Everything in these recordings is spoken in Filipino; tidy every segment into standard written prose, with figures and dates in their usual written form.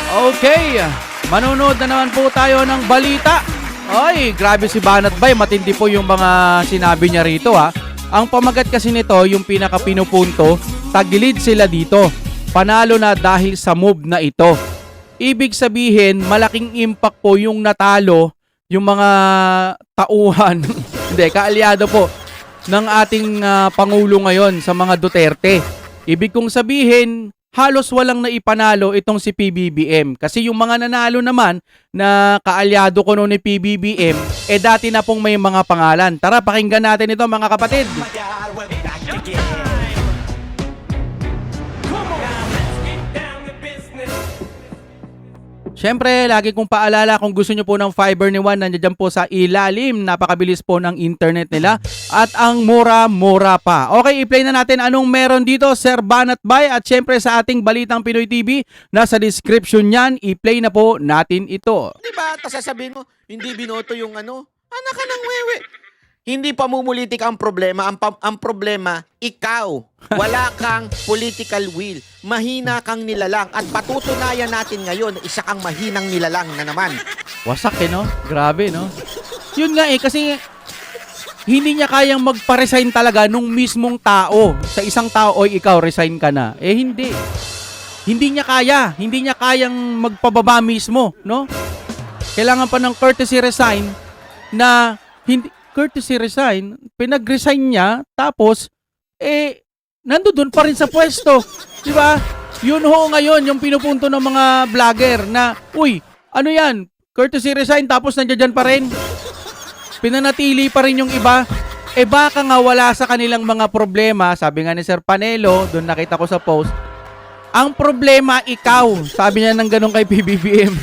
Okay, manonood na naman po tayo ng balita. Ay, grabe si Banat Bay, matindi po yung mga sinabi niya rito ha. Ang pamagat kasi nito, yung pinaka-pinupunto, tagilid sila dito. Panalo na dahil sa move na ito. Ibig sabihin, malaking impact po yung natalo, yung mga tauhan, hindi, kaalyado po ng ating Pangulo ngayon sa mga Duterte. Ibig kong sabihin, halos walang naipanalo itong si PBBM. Kasi yung mga nanalo naman na kaalyado ko noon ni PBBM, dati na pong may mga pangalan. Tara, pakinggan natin ito mga kapatid. Siyempre, lagi kong paalala kung gusto nyo po ng fiber ni Juan, nandiyan po sa ilalim. Napakabilis po ng internet nila. At ang mura-mura pa. Okay, i-play na natin anong meron dito, Sir Banat Bay. At siyempre sa ating Balitang Pinoy TV, nasa description yan, i-play na po natin ito. Diba? Tapos sasabihin mo, hindi binoto yung ano? Anak ka ng wewe. Hindi pamumulitik ang problema. Ang problema, ikaw. Wala kang political will. Mahina kang nilalang. At patutunayan natin ngayon, isa kang mahinang nilalang na naman. Wasak no? Grabe no? Yun nga kasi hindi niya kayang magpa-resign talaga nung mismong tao. Sa isang tao, oy ikaw, resign ka na. Hindi. Hindi niya kaya. Hindi niya kayang magpababa mismo, no? Kailangan pa ng courtesy resign na hindi courtesy resign, pinag-resign niya, tapos, nandoon pa rin sa pwesto. Di ba? Yun ho ngayon, yung pinupunto ng mga vlogger na, uy, ano yan? Courtesy resign, tapos nandiyan pa rin. Pinanatili pa rin yung iba. Baka nga wala sa kanilang mga problema, sabi nga ni Sir Panelo, doon nakita ko sa post, ang problema ikaw, sabi niya ng ganun kay PBBM.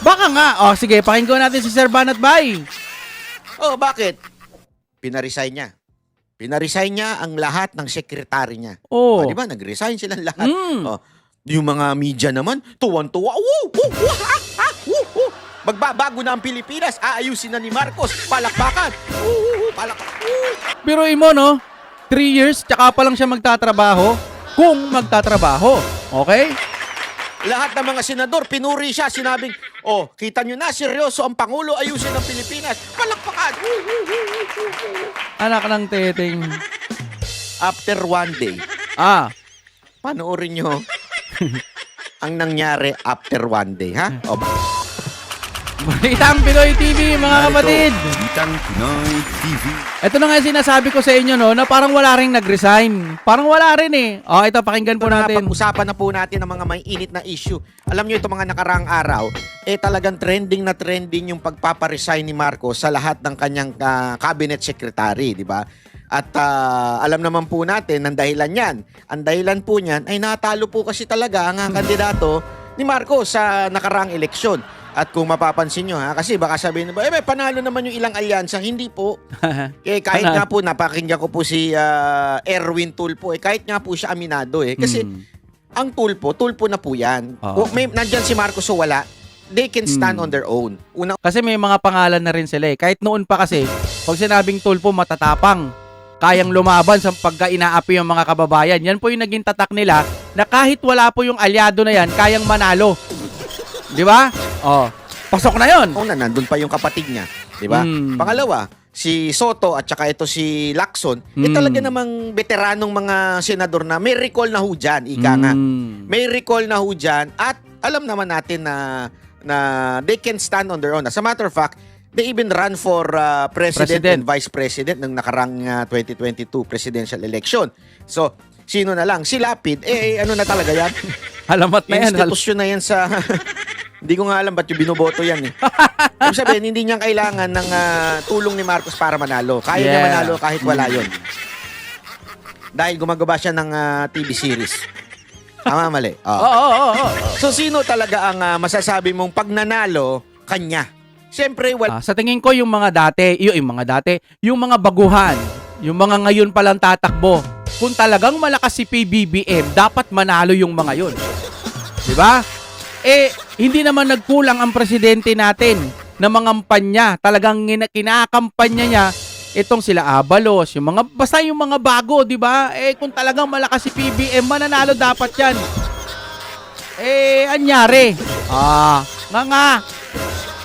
Baka nga, sige, pakinggan natin si Sir Banat Bay. Oh, bakit? Pinaresign niya. Pinaresign niya ang lahat ng sekretary niya. Oh. Di ba? Nag-resign silang lahat. Oh, yung mga media naman, tuwan-tuwa. Magbabago na ang Pilipinas. Aayusin na ni Marcos. Palakpakan. Pero mo, no? 3 years, tsaka pa lang siya magtatrabaho. Kung magtatrabaho. Okay? Lahat ng mga senador, pinuri siya, sinabing, kita nyo na, seryoso ang Pangulo, ayusin ang Pilipinas. Palakpakan! Anak ng teteng. After one day, panoorin nyo ang nangyari after one day, ha? Balitang Pinoy TV, mga kapatid. Balitang Pinoy TV. Ito na nga sinasabi ko sa inyo, no, na parang wala rin nag-resign. Parang wala rin eh. Ito, pakinggan po natin. Pag-usapan na po natin ang mga may init na issue. Alam nyo, ito mga nakaraang araw, talagang trending na trending yung pagpaparesign ni Marcos sa lahat ng kanyang cabinet secretary, di ba? At alam naman po natin ang dahilan yan. Ang dahilan po niyan ay natalo po kasi talaga ang kandidato ni Marcos sa nakaraang eleksyon. At kung mapapansin nyo, kasi baka sabihin, panalo naman yung ilang alyansa. Hindi po. Kahit nga po, napakinggan ko po si Erwin Tulfo. Kahit nga po siya aminado. Kasi ang Tulfo na po yan. Kung nandyan si Marcos o wala, they can stand on their own. Kasi may mga pangalan na rin sila. Kahit noon pa kasi, pag sinabing Tulfo, matatapang. Kayang lumaban sa pagka-inaapi yung mga kababayan. Yan po yung naging tatak nila na kahit wala po yung alyado na yan, kayang manalo. Di ba? Pasok na yon. Nandun pa yung kapatid niya. Di ba? Pangalawa, si Soto at saka ito si Lacson, talaga namang veteranong mga senador na may recall na ho dyan, ika nga. May recall na ho dyan at alam naman natin na they can stand on their own. As a matter of fact, they even run for president and vice president ng nakarang 2022 presidential election. So, sino na lang? Si Lapid, ano na talaga yan? Alamat na yan. Institusyon na yan sa... Hindi ko nga alam ba't yung binoboto yan eh. Ibig sabihin, hindi niya kailangan ng tulong ni Marcos para manalo. Kaya niya manalo kahit wala yon. Dahil gumagawa siya ng TV series. Tama, mali. So, sino talaga ang masasabi mong pag nanalo, kanya? Siyempre, sa tingin ko yung mga dati, yung mga baguhan, yung mga ngayon palang tatakbo, kung talagang malakas si PBBM, dapat manalo yung mga yun. Diba? Hindi naman nagkulang ang presidente natin na mangampanya. Talagang kinakampanya niya itong sila Abalos, yung mga, basta yung mga bago, di ba? Kung talagang malakas si PBM, mananalo dapat yan. anyari. Nga.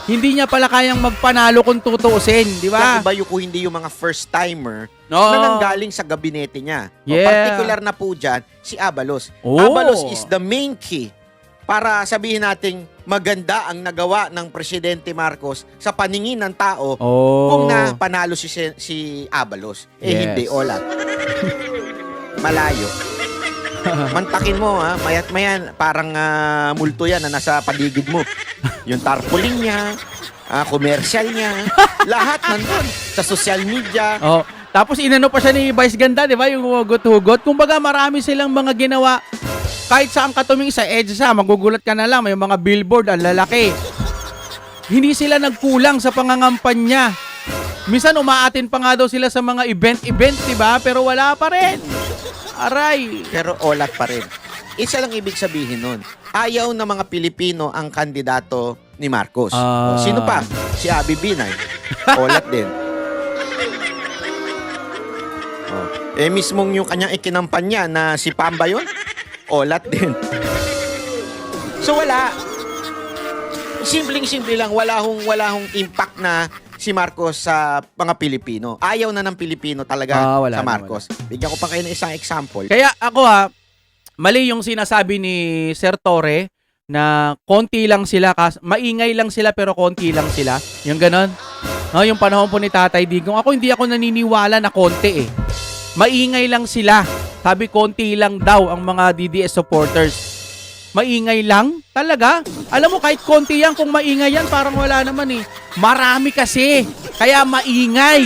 Hindi niya pala kayang magpanalo kung tutuusin, di ba? Kung iba yung kung hindi yung mga first-timer No. na nanggaling sa gabinete niya. Yeah. Particular na po dyan, si Abalos. Oh. Abalos is the main key para sabihin nating maganda ang nagawa ng Presidente Marcos sa paningin ng tao kung na panalo si Abalos. Yes. Hindi, Olat. Malayo. Mantakin mo, ha? Mayat mayan, parang multo yan na nasa paligid mo. Yung tarpaulin niya, commercial niya, lahat nandun sa social media. Tapos inano pa siya ni Vice Ganda, di ba? Yung hugot-hugot. Kumbaga marami silang mga ginawa. Kahit saan ka tumingin sa EDSA, magugulat ka na lang. May mga billboard, ang lalaki. Hindi sila nagkulang sa pangangampanya. Minsan umaatin pa nga daw sila sa mga event, di ba? Pero wala pa rin. Aray. Pero olat pa rin. Isa lang ibig sabihin nun. Ayaw ng mga Pilipino ang kandidato ni Marcos. Sino pa? Si Abby Binay. Olat din. Mismong yung kanyang ikinampanya na si Pamba yun, olat din. So wala. Simpleng-simple lang. Wala hong impact na si Marcos sa mga Pilipino. Ayaw na ng Pilipino talaga wala sa Marcos. Bigyan ko pa kayo ng isang example. Kaya ako mali yung sinasabi ni Sir Torre na konti lang sila, maingay lang sila pero konti lang sila. Yung ganon. Yung panahon po ni Tatay Digong, hindi ako naniniwala na konti eh. Maingay lang sila. Sabi konti lang daw ang mga DDS supporters. Maingay lang? Talaga? Alam mo, kahit konti yan, kung maingay yan, parang wala naman eh. Marami kasi. Kaya maingay.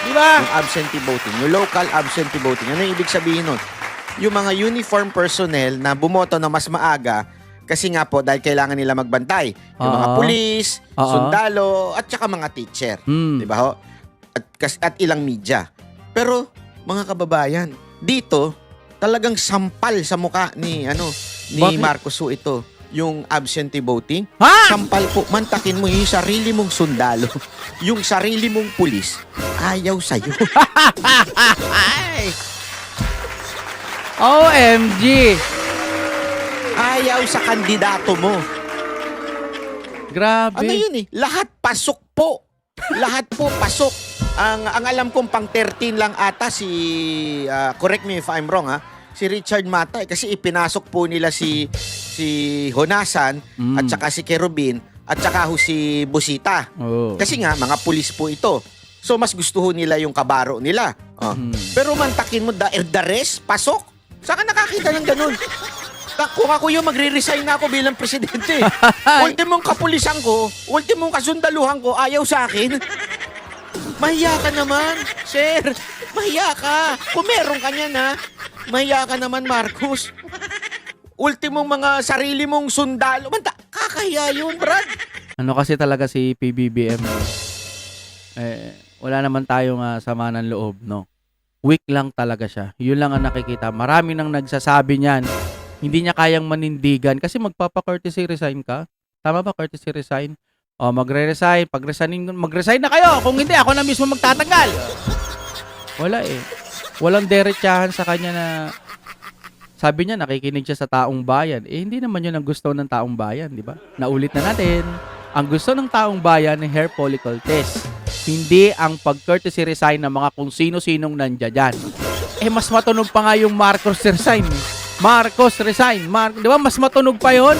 Di ba? Yung absentee voting, yung local absentee voting, ano yung ibig sabihin nun? Yung mga uniform personnel na bumoto na mas maaga kasi nga po dahil kailangan nila magbantay. Yung mga pulis, sundalo, at saka mga teacher. Di ba ho? At ilang media. Pero, mga kababayan, dito, talagang sampal sa muka ni Bakit? Marcos ho ito. Yung absentee voting. Ha? Sampal po. Mantakin mo yung sarili mong sundalo. Yung sarili mong pulis. Ayaw sa'yo. Ay! OMG! Ayaw sa kandidato mo. Grabe. Ano yun eh? Lahat pasok po. Lahat po pasok. Ang alam kong pang 13 lang ata si correct me if I'm wrong si Richard Mata kasi ipinasok po nila si Honasan at saka si Kerubin at saka si Busita. Kasi nga mga pulis po ito. So mas gusto ho nila yung kabaro nila. Pero mantakin mo the rest pasok. Saan ka nakakita ng ganun? Kung ako yung magre-resign na ako bilang presidente. Ultimong kapulisan ko, ultimong kasundaluhan ko, ayaw sa akin. Mahiya ka naman, sir. Mahiya ka. Kung meron ka niyan, mahiya ka naman, Marcos. Ultimong mga sarili mong sundalo. Kakahiya yun, Brad. Ano kasi talaga si PBBM? Wala naman tayong sama ng loob, no? Weak lang talaga siya. Yun lang ang nakikita. Marami nang nagsasabi niyan. Hindi niya kayang manindigan kasi magpapa-courtesy resign ka. Tama ba, courtesy resign? Magre-resign. Mag-resign na kayo. Kung hindi, ako na mismo magtatagal. Wala eh. Walang derechahan sa kanya na sabi niya nakikinig siya sa taong bayan. Hindi naman yun ang gusto ng taong bayan, di ba? Naulit na natin. Ang gusto ng taong bayan ay hair follicle test. Hindi ang pag-courtesy resign ng mga kung sino-sinong nandiyan. Mas matunog pa nga yung Marcos resign. Marcos resign. Di ba? Mas matunog pa yun.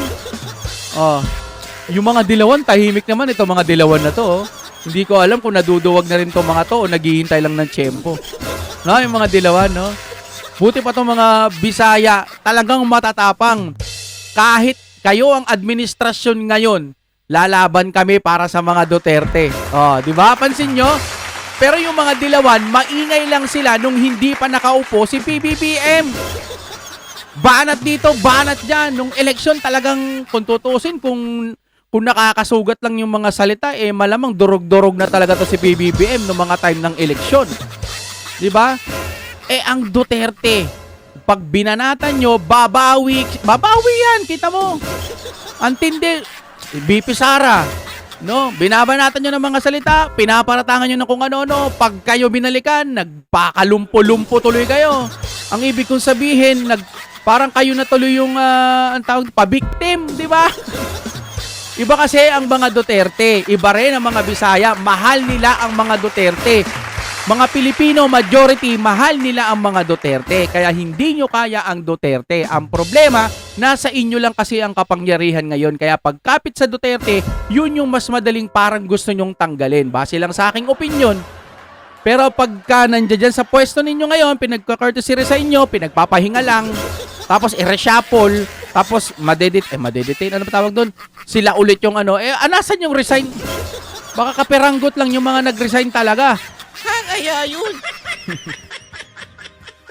Yung mga dilawan, tahimik naman itong mga dilawan na to. Hindi ko alam kung naduduwag na rin itong mga to o naghihintay lang ng tiyempo. No, yung mga dilawan, no? Buti pa itong mga Bisaya, talagang matatapang. Kahit kayo ang administrasyon ngayon, lalaban kami para sa mga Duterte. Di ba? Pansin nyo? Pero yung mga dilawan, maingay lang sila nung hindi pa nakaupo si PBBM. Banat dito, banat dyan. Nung eleksyon talagang kung tutusin, kung nakakasugat lang yung mga salita, malamang durog-durog na talaga to si PBBM nung mga time ng eleksyon. Di ba? Ang Duterte, pag binanatan nyo, babawi yan, kita mo. Antindi, BP Sara, no? Binabanatan nyo ng mga salita, pinaparatangan nyo ng kung ano-ano, pag kayo binalikan, nagpakalumpo-lumpo tuloy kayo. Ang ibig kong sabihin, Parang kayo na tuloy yung ang tawag, pa-victim, di ba? Iba kasi ang mga Duterte, iba rin ang mga Bisaya, mahal nila ang mga Duterte. Mga Pilipino, majority, mahal nila ang mga Duterte. Kaya hindi nyo kaya ang Duterte. Ang problema, nasa inyo lang kasi ang kapangyarihan ngayon. Kaya pagkapit sa Duterte, yun yung mas madaling parang gusto nyong tanggalin. Base lang sa aking opinion. Pero pagka nandiyan dyan sa pwesto ninyo ngayon, pinagka-courtesy resign nyo, pinagpapahinga lang, tapos i-reshuffle, tapos madedetain, ano ba tawag doon? Sila ulit yung nasan yung resign? Baka kaperanggot lang yung mga nag-resign talaga. Kaya yun.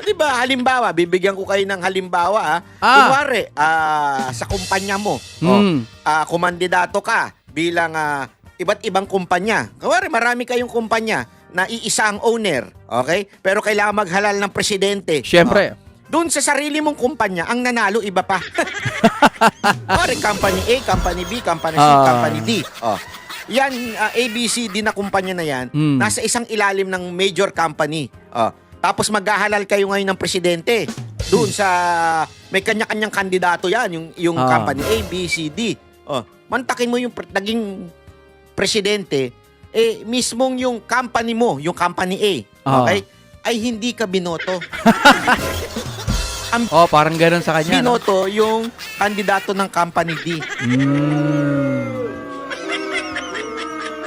Di ba, halimbawa, bibigyan ko kayo ng halimbawa. Kunwari, sa kumpanya mo, kumandidato ka bilang iba't ibang kumpanya. Kunwari, marami kayong kumpanya na iisa ang owner, okay? Pero kailangan maghalal ng presidente. Siyempre. Doon sa sarili mong kumpanya, ang nanalo iba pa. Kunwari, company A, company B, company C, company D. Yan, ABCD na kumpanya na yan, nasa isang ilalim ng major company. Tapos maghahalal kayo ngayon ng presidente. Doon sa, may kanya-kanyang kandidato yan, yung company A, B, C, D. Mantakin mo yung naging presidente, mismong yung company mo, yung company A, okay, ay hindi ka binoto. Parang gano'n sa kanya. Binoto yung kandidato ng company D.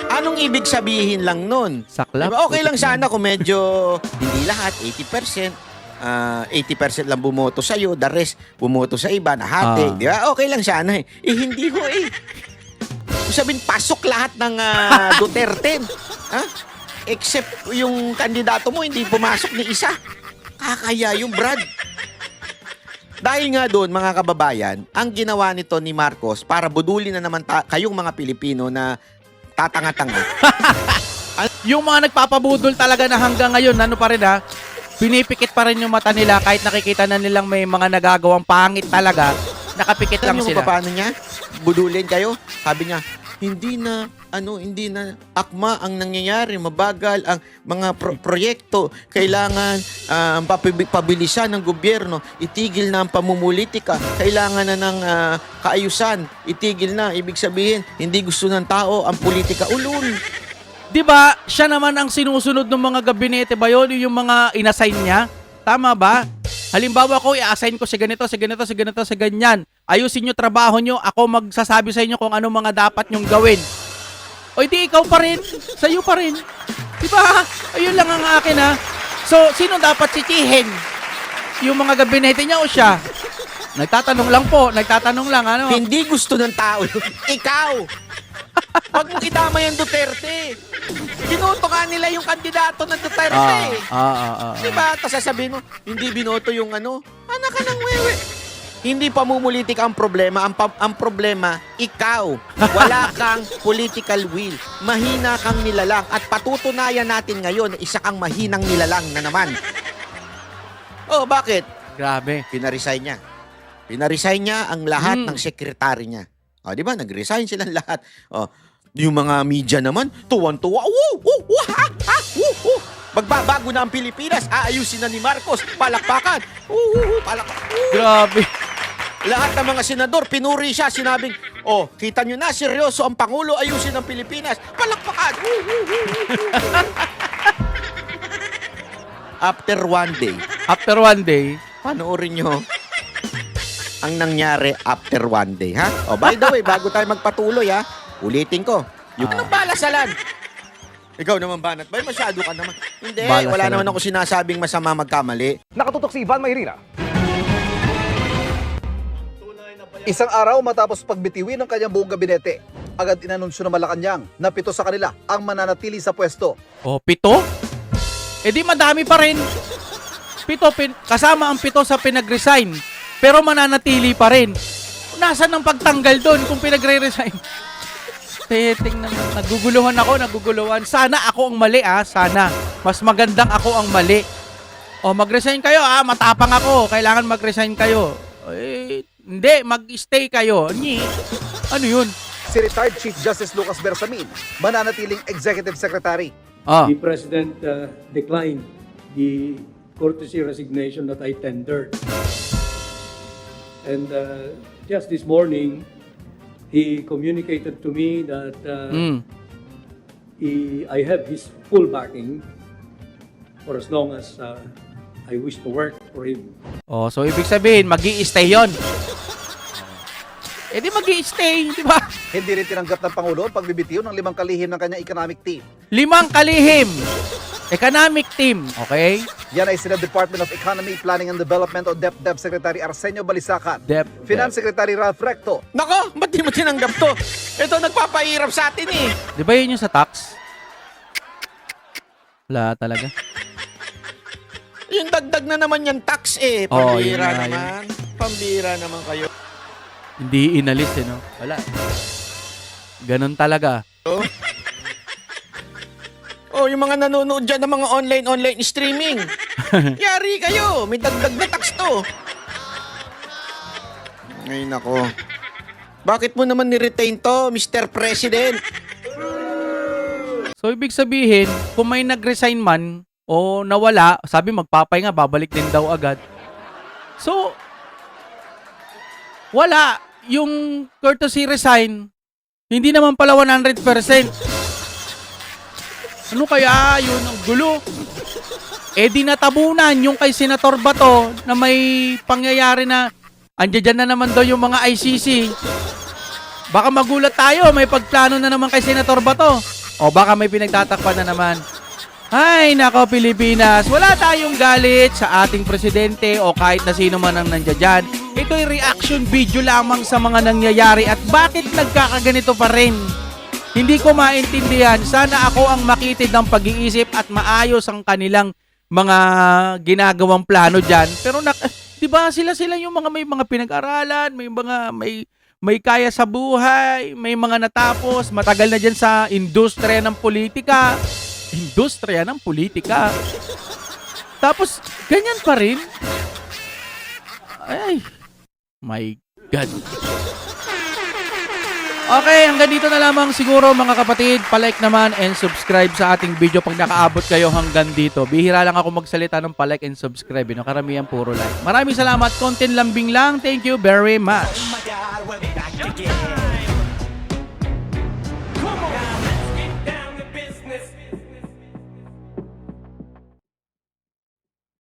Anong ibig sabihin lang nun? Saklap. Diba, okay lang sana kung medyo hindi lahat, 80%. 80% lang bumoto sa'yo, the rest bumoto sa iba, nahati. Di ba? Okay lang sana eh. Hindi ho eh. Sabihin, pasok lahat ng Duterte. Except yung kandidato mo, hindi pumasok ni isa. Kakaya yung Brad. Dahil nga doon, mga kababayan, ang ginawa nito ni Marcos para budulin na naman kayong mga Pilipino na tatanga-tanga. Yung mga nagpapabudol talaga na hanggang ngayon, ano pa rin pinipikit pa rin yung mata nila kahit nakikita na nilang may mga nagagawang pangit talaga, nakapikit lang sila. Paano niya? Budulin kayo? Sabi niya, hindi na akma ang nangyayari, mabagal ang mga proyekto, kailangan pabilisan ng gobyerno, itigil na ang pamumulitika, kailangan na ng kaayusan, itigil na, ibig sabihin, hindi gusto ng tao ang politika. Ulul. 'Di ba? Siya naman ang sinusunod ng mga gabinete ba 'yon, yung mga inassign niya? Tama ba? Halimbawa ko, i-assign ko si ganito, si ganito, si ganito, si ganyan. Ayusin nyo trabaho nyo, ako magsasabi sa inyo kung ano mga dapat nyong gawin. O di ikaw pa rin, sa'yo pa rin. Diba? Ayun lang ang akin So, sino dapat sitihin? Yung mga gabinete niya o siya? Nagtatanong lang, ano? Hindi gusto ng tao. Ikaw! Huwag mong idama yung Duterte. Binoto ka nila yung kandidato ng Duterte. Diba? Tapos sasabihin mo, hindi binoto yung anak ka ng wewe. Hindi pamumulitik ang problema. Ang problema, ikaw. Wala kang political will. Mahina kang nilalang. At patutunayan natin ngayon na isa kang mahinang nilalang na naman. Bakit? Grabe. Pinaresign niya. Pinaresign niya ang lahat ng sekretary niya. Di ba? Nag-resign silang lahat. Yung mga media naman, tuwan-tuwa. Magbabago na ang Pilipinas. Aayusin na ni Marcos. Palakpakan. Palakpakan. Grabe. Lahat ng mga senador, pinuri siya. Sinabing, kita nyo na, seryoso ang Pangulo. Ayusin ang Pilipinas. Palakpakan. After one day, panoorin nyo ang nangyari after one day, ha? By the way, bago tayo magpatuloy, ulitin ko. Yung anong balasalan? Ikaw naman, Banat. Bay, masyado ka naman. Hindi, Balasalan. wala naman ako sinasabing masama magkamali. Nakatutok si Ivan Mayrina. Isang araw matapos pagbitiwin ng kanyang buong gabinete, agad inanunsyo ng Malacanang na 7 sa kanila ang mananatili sa pwesto. 7? Di madami pa rin. 7, kasama ang 7 sa pinag-resign. Pero mananatili pa rin. Nasaan ang pagtanggal doon kung pinagre-resign? Tingnan mo. Naguguluhan. Sana ako ang mali, Sana. Mas magandang ako ang mali. Mag-resign kayo, matapang ako. Kailangan mag-resign kayo. Hindi, mag-stay kayo. Ano yun? Si retired Chief Justice Lucas Bersamin, mananatiling Executive Secretary. The President declined the courtesy resignation that I tendered. And just this morning, he communicated to me that I have his full backing for as long as I wish to work for him. Oh, so ibig sabihin, magi-stay 'yon. Eh di magi-stay, di ba? Hindi rin tinanggap ng Pangulo ang pagbibitiw ng 5 kalihim ng kanyang economic team. 5 kalihim. Economic team, okay? Yan ay sina Department of Economy, Planning and Development o DepDep Secretary Arsenio Balisacan, Dep. Finance Secretary Ralph Recto, Nako, ba't di mo tinanggap to? Ito, nagpapahirap sa atin eh. Di ba yun yung sa tax? Wala talaga. Yung dagdag na naman yung tax eh. Oo, yun Pambira nga, naman. Pambira naman kayo. Hindi inalis eh, no? Wala. Ganon talaga. Oh, yung mga nanonood dyan ng mga online streaming. Yari kayo. May dagdag na tax to. Ay, nako. Bakit mo naman ni-retain to, Mr. President? So, ibig sabihin, kung may nag-resign man o nawala, sabi magpapahinga, babalik din daw agad. So, wala. Yung courtesy resign, hindi naman pala 100%. Ano kaya? Yun ang gulo. Eh di natabunan yung kay Senator Bato na may pangyayari na andyan na naman daw yung mga ICC. Baka magulat tayo, may pagplano na naman kay Senator Bato. O baka may pinagtatakpan na naman. Ay, nako Pilipinas, wala tayong galit sa ating presidente o kahit na sino man ang nandiyan dyan. Ito'y reaction video lamang sa mga nangyayari at bakit nagkakaganito pa rin. Hindi ko maintindihan. Sana ako ang makitid ng pag-iisip at maayos ang kanilang mga ginagawang plano dyan. Pero di ba sila yung mga may mga pinag-aralan, may kaya sa buhay, may mga natapos, matagal na dyan sa industriya ng politika. Industriya ng politika. Tapos, ganyan pa rin. Ay, my God. Okay, hanggang dito na lamang siguro mga kapatid. Palike naman and subscribe sa ating video pag nakaabot kayo hanggang dito. Bihira lang ako magsalita ng palike and subscribe. Karamihan puro like. Maraming salamat. Content lambing lang. Thank you very much.